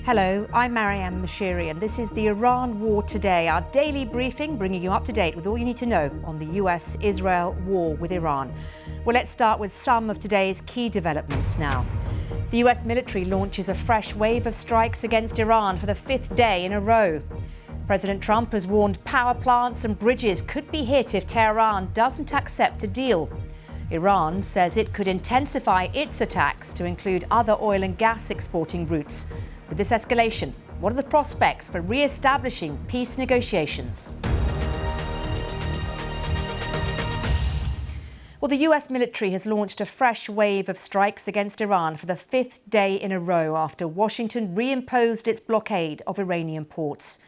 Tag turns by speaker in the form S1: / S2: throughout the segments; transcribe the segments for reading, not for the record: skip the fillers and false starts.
S1: Hello, I'm Marianne Mashiri and this is the Iran War Today, our daily briefing bringing you up to date with all you need to know on the US-Israel war with Iran. Well, let's start with some of today's key developments now. The US military launches a fresh wave of strikes against Iran for the fifth day in a row. President Trump has warned power plants and bridges could be hit if Tehran doesn't accept a deal. Iran says it could intensify its attacks to include other oil and gas exporting routes. With this escalation, what are the prospects for re-establishing peace negotiations? Well, the US military has launched a fresh wave of strikes against Iran for the fifth day in a row after Washington reimposed its blockade of Iranian ports.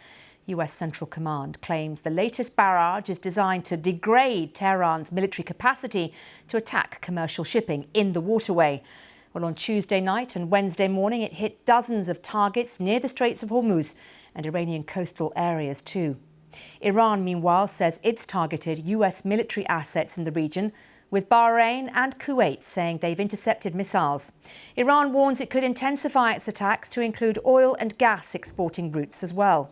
S1: US Central Command claims the latest barrage is designed to degrade Tehran's military capacity to attack commercial shipping in the waterway. Well, on Tuesday night and Wednesday morning, it hit dozens of targets near the Straits of Hormuz and Iranian coastal areas too. Iran, meanwhile, says it's targeted US military assets in the region, with Bahrain and Kuwait saying they've intercepted missiles. Iran warns it could intensify its attacks to include oil and gas exporting routes as well.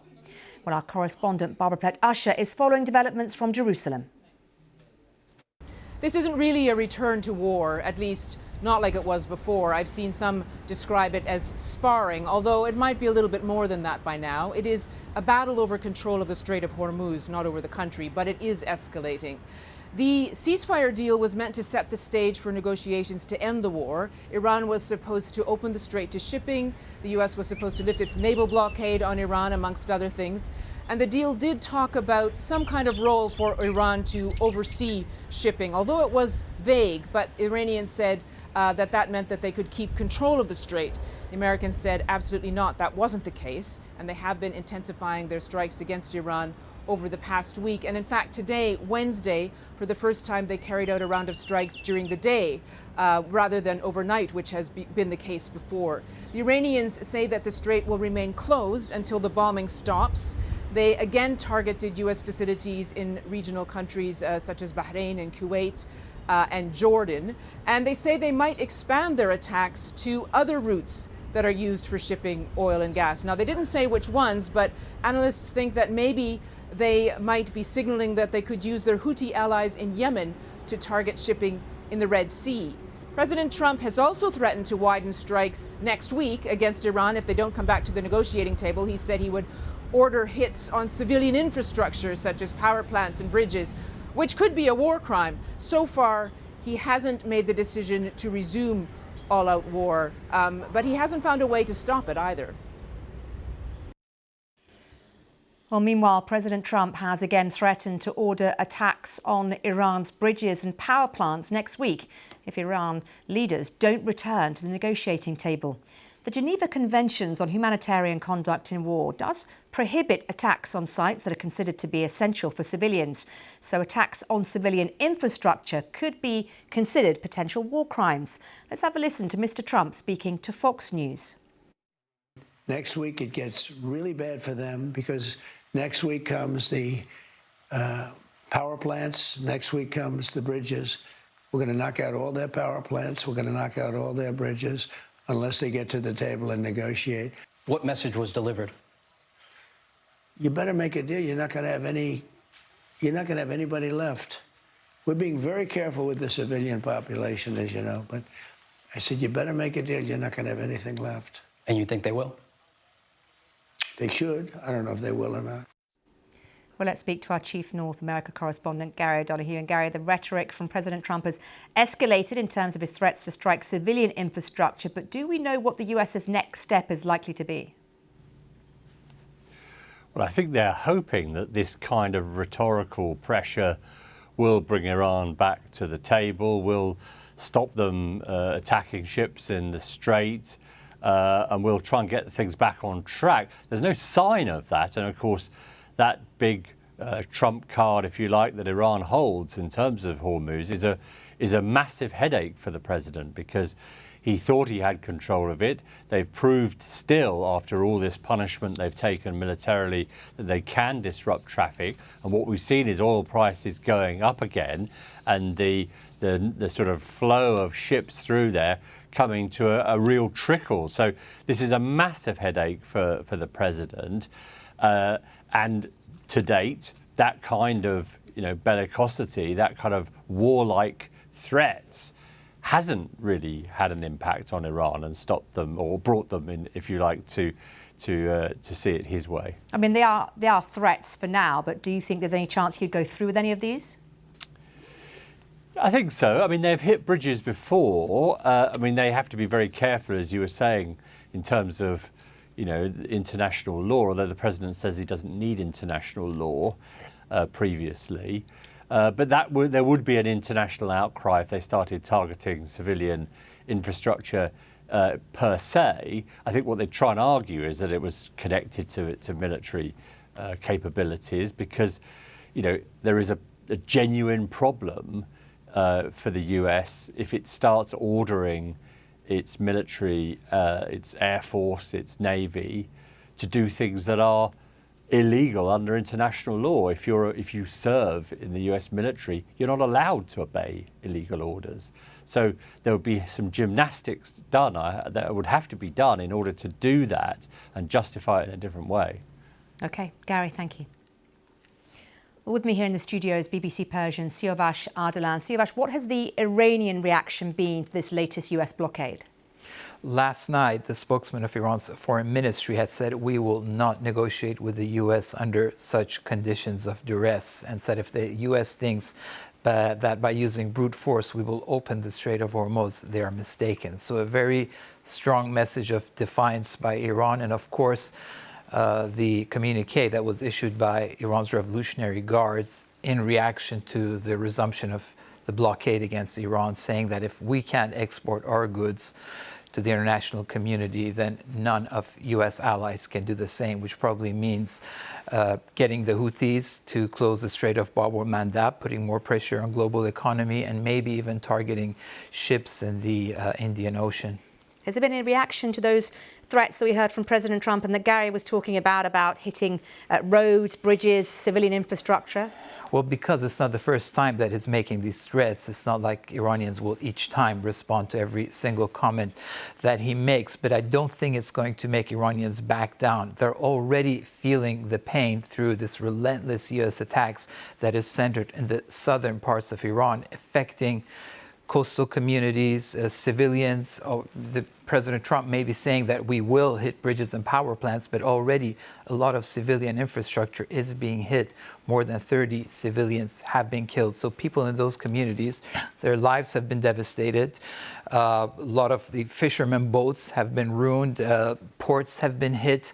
S1: Well, our correspondent Barbara Plett-Usher is following developments from Jerusalem.
S2: This isn't really a return to war, at least not like it was before. I've seen some describe it as sparring, although it might be a little bit more than that by now. It is a battle over control of the Strait of Hormuz, not over the country, but it is escalating. The ceasefire deal was meant to set the stage for negotiations to end the war. Iran was supposed to open the strait to shipping. The US was supposed to lift its naval blockade on Iran, amongst other things. And the deal did talk about some kind of role for Iran to oversee shipping, although it was vague, but Iranians said that meant that they could keep control of the strait. The Americans said absolutely not, that wasn't the case, and they have been intensifying their strikes against Iran over the past week. And in fact, today, Wednesday, for the first time, they carried out a round of strikes during the day rather than overnight, which has been the case before. The Iranians say that the strait will remain closed until the bombing stops. They again targeted U.S. facilities in regional countries such as Bahrain and Kuwait and Jordan. And they say they might expand their attacks to other routes that are used for shipping oil and gas. Now, they didn't say which ones, but analysts think that maybe they might be signaling that they could use their Houthi allies in Yemen to target shipping in the Red Sea. President Trump has also threatened to widen strikes next week against Iran if they don't come back to the negotiating table. He said he would order hits on civilian infrastructure such as power plants and bridges, which could be a war crime. So far, he hasn't made the decision to resume all-out war, but he hasn't found a way to stop it either.
S1: Well, meanwhile, President Trump has again threatened to order attacks on Iran's bridges and power plants next week if Iran leaders don't return to the negotiating table. The Geneva Conventions on Humanitarian Conduct in War does prohibit attacks on sites that are considered to be essential for civilians. So attacks on civilian infrastructure could be considered potential war crimes. Let's have a listen to Mr. Trump speaking to Fox News.
S3: Next week it gets really bad for them because next week comes the power plants. Next week comes the bridges. We're going to knock out all their power plants. We're going to knock out all their bridges unless they get to the table and negotiate.
S4: What message was delivered?
S3: You better make a deal. You're not going to have anybody left. We're being very careful with the civilian population, as you know, but I said, you better make a deal. You're not going to have anything left.
S4: And you think they will?
S3: They should. I don't know if they will or not.
S1: Well, let's speak to our chief North America correspondent, Gary O'Donoghue. And Gary, the rhetoric from President Trump has escalated in terms of his threats to strike civilian infrastructure. But do we know what the US's next step is likely to be?
S5: Well, I think they're hoping that this kind of rhetorical pressure will bring Iran back to the table, will stop them attacking ships in the Strait, and we'll try and get things back on track. There's no sign of that. And of course, that big trump card, if you like, that Iran holds in terms of Hormuz is a massive headache for the president because he thought he had control of it. They've proved still, after all this punishment they've taken militarily, that they can disrupt traffic. And what we've seen is oil prices going up again, and the the sort of flow of ships through there coming to a real trickle. So this is a massive headache for the president. And to date, that kind of bellicosity, that kind of warlike threats hasn't really had an impact on Iran and stopped them or brought them in, if you like, to see it his way.
S1: I mean, they are threats for now, but do you think there's any chance he'd go through with any of these?
S5: I think so. I mean, they've hit bridges before. I mean, they have to be very careful, as you were saying, in terms of, international law, although the president says he doesn't need international law previously. But there would be an international outcry if they started targeting civilian infrastructure per se. I think what they try and argue is that it was connected to military capabilities, because, there is a genuine problem for the US if it starts ordering its military, its air force, its navy to do things that are illegal under international law. If you serve in the US military, you're not allowed to obey illegal orders. So there would be some gymnastics done that would have to be done in order to do that and justify it in a different way.
S1: Okay, Gary, thank you. With me here in the studio is BBC Persian Siavash Ardalan. Siavash, what has the Iranian reaction been to this latest US blockade?
S6: Last night, the spokesman of Iran's foreign ministry had said, we will not negotiate with the U.S. under such conditions of duress, and said if the U.S. thinks that by using brute force we will open the Strait of Hormuz, they are mistaken. So a very strong message of defiance by Iran, and of course the communique that was issued by Iran's Revolutionary Guards in reaction to the resumption of the blockade against Iran, saying that if we can't export our goods to the international community, then none of U.S. allies can do the same, which probably means getting the Houthis to close the Strait of Bab el Mandab, putting more pressure on global economy, and maybe even targeting ships in the Indian Ocean.
S1: Has there been a reaction to those threats that we heard from President Trump and that Gary was talking about hitting roads, bridges, civilian infrastructure?
S6: Well, because it's not the first time that he's making these threats, it's not like Iranians will each time respond to every single comment that he makes. But I don't think it's going to make Iranians back down. They're already feeling the pain through this relentless U.S. attacks that is centered in the southern parts of Iran, affecting coastal communities, civilians. The President Trump may be saying that we will hit bridges and power plants, but already a lot of civilian infrastructure is being hit. More than 30 civilians have been killed. So people in those communities, their lives have been devastated. A lot of the fishermen boats have been ruined. Ports have been hit.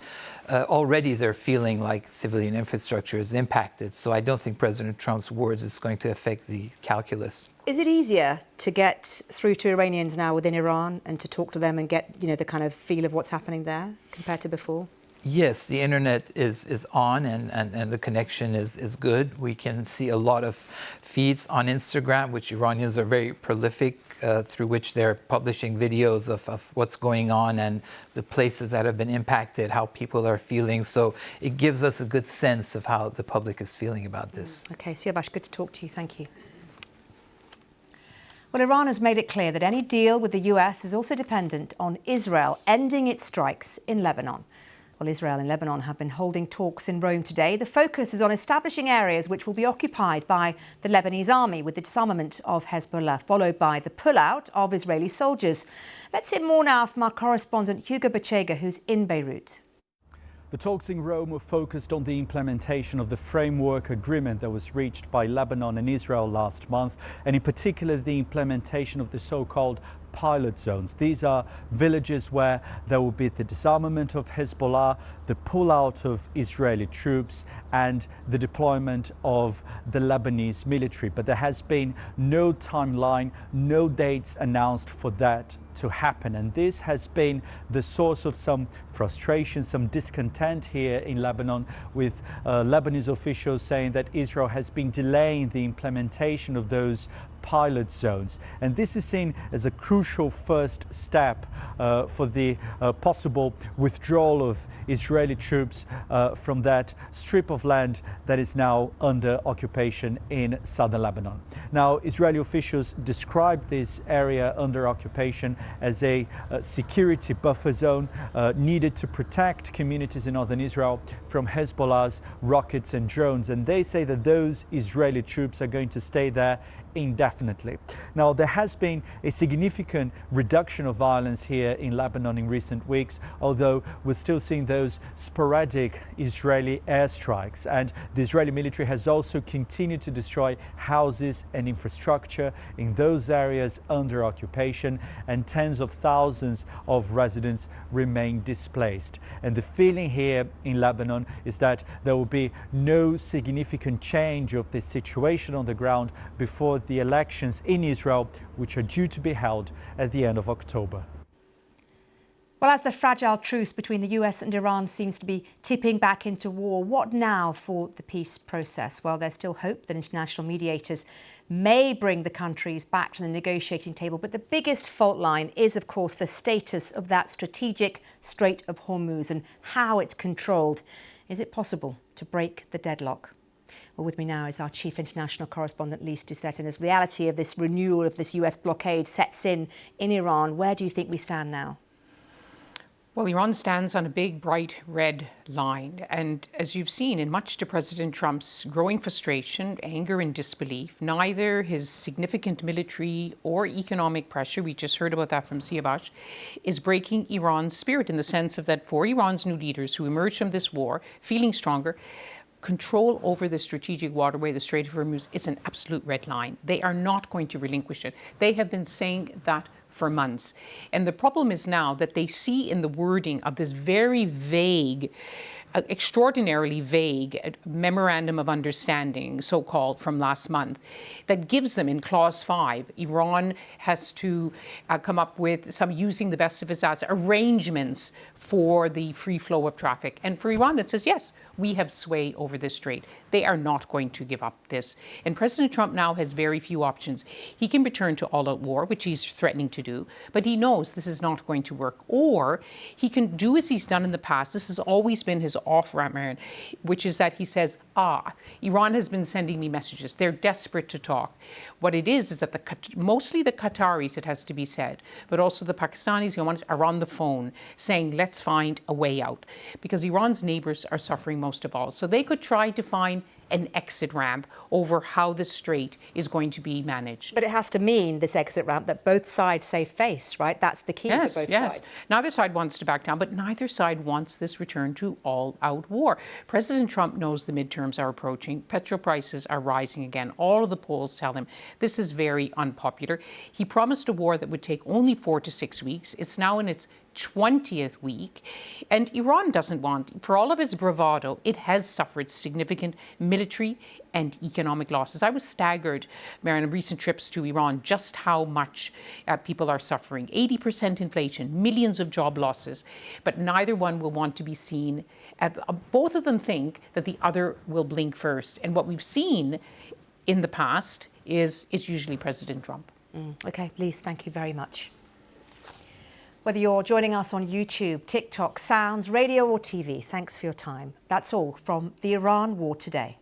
S6: Already they're feeling like civilian infrastructure is impacted. So I don't think President Trump's words is going to affect the calculus.
S1: Is it easier to get through to Iranians now within Iran and to talk to them and get, the kind of feel of what's happening there compared to before?
S6: Yes, the internet is on and the connection is good. We can see a lot of feeds on Instagram, which Iranians are very prolific, through which they're publishing videos of what's going on and the places that have been impacted, how people are feeling. So it gives us a good sense of how the public is feeling about this.
S1: Okay, Siavash, good to talk to you. Thank you. Well, Iran has made it clear that any deal with the US is also dependent on Israel ending its strikes in Lebanon. Well, Israel and Lebanon have been holding talks in Rome today. The focus is on establishing areas which will be occupied by the Lebanese army with the disarmament of Hezbollah, followed by the pullout of Israeli soldiers. Let's hear more now from our correspondent Hugo Bachega, who's in Beirut.
S7: The talks in Rome were focused on the implementation of the framework agreement that was reached by Lebanon and Israel last month, and in particular the implementation of the so-called pilot zones. These are villages where there will be the disarmament of Hezbollah, the pullout of Israeli troops, and the deployment of the Lebanese military. But there has been no timeline, no dates announced for that to happen, and this has been the source of some frustration, some discontent here in Lebanon, with Lebanese officials saying that Israel has been delaying the implementation of those pilot zones. And this is seen as a crucial first step for the possible withdrawal of Israeli troops from that strip of land that is now under occupation in southern Lebanon. Now, Israeli officials described this area under occupation as a security buffer zone needed to protect communities in northern Israel from Hezbollah's rockets and drones. And they say that those Israeli troops are going to stay there indefinitely. Now, there has been a significant reduction of violence here in Lebanon in recent weeks, although we're still seeing those sporadic Israeli airstrikes. And the Israeli military has also continued to destroy houses and infrastructure in those areas under occupation, and tens of thousands of residents remain displaced. And the feeling here in Lebanon is that there will be no significant change of this situation on the ground before the elections in Israel, which are due to be held at the end of October.
S1: Well, as the fragile truce between the US and Iran seems to be tipping back into war, what now for the peace process? Well, there's still hope that international mediators may bring the countries back to the negotiating table. But the biggest fault line is, of course, the status of that strategic Strait of Hormuz and how it's controlled. Is it possible to break the deadlock? Well, with me now is our chief international correspondent, Lise Doucette. And as reality of this renewal of this US blockade sets in Iran, where do you think we stand now?
S8: Well, Iran stands on a big, bright red line. And as you've seen, in much to President Trump's growing frustration, anger and disbelief, neither his significant military or economic pressure, we just heard about that from Siavash, is breaking Iran's spirit, in the sense of that for Iran's new leaders who emerged from this war feeling stronger, control over the strategic waterway, the Strait of Hormuz, is an absolute red line. They are not going to relinquish it. They have been saying that for months. And the problem is now that they see in the wording of this very vague, extraordinarily vague memorandum of understanding, so-called, from last month, that gives them in clause 5, Iran has to come up with some, using the best of its assets, arrangements for the free flow of traffic. And for Iran, that says, yes, we have sway over this strait. They are not going to give up this. And President Trump now has very few options. He can return to all-out war, which he's threatening to do, but he knows this is not going to work. Or he can do as he's done in the past. This has always been his off-ramp, which is that he says, Iran has been sending me messages. They're desperate to talk. What it is that mostly the Qataris, it has to be said, but also the Pakistanis are on the phone saying, let's find a way out. Because Iran's neighbors are suffering most of all. So they could try to find an exit ramp over how the strait is going to be managed.
S1: But it has to mean, this exit ramp, that both sides save face, right? That's the key for both sides.
S8: Neither side wants to back down, but neither side wants this return to all-out war. President Trump knows the midterms are approaching. Petrol prices are rising again. All of the polls tell him this is very unpopular. He promised a war that would take only 4 to 6 weeks. It's now in its 20th week, and Iran doesn't want, for all of its bravado, it has suffered significant military and economic losses. I was staggered, Marion, in recent trips to Iran, just how much people are suffering. 80% inflation, millions of job losses, but neither one will want to be seen. Both of them think that the other will blink first. And what we've seen in the past is it's usually President Trump.
S1: Okay, Lise, thank you very much. Whether you're joining us on YouTube, TikTok, Sounds, radio or TV, thanks for your time. That's all from the Iran War Today.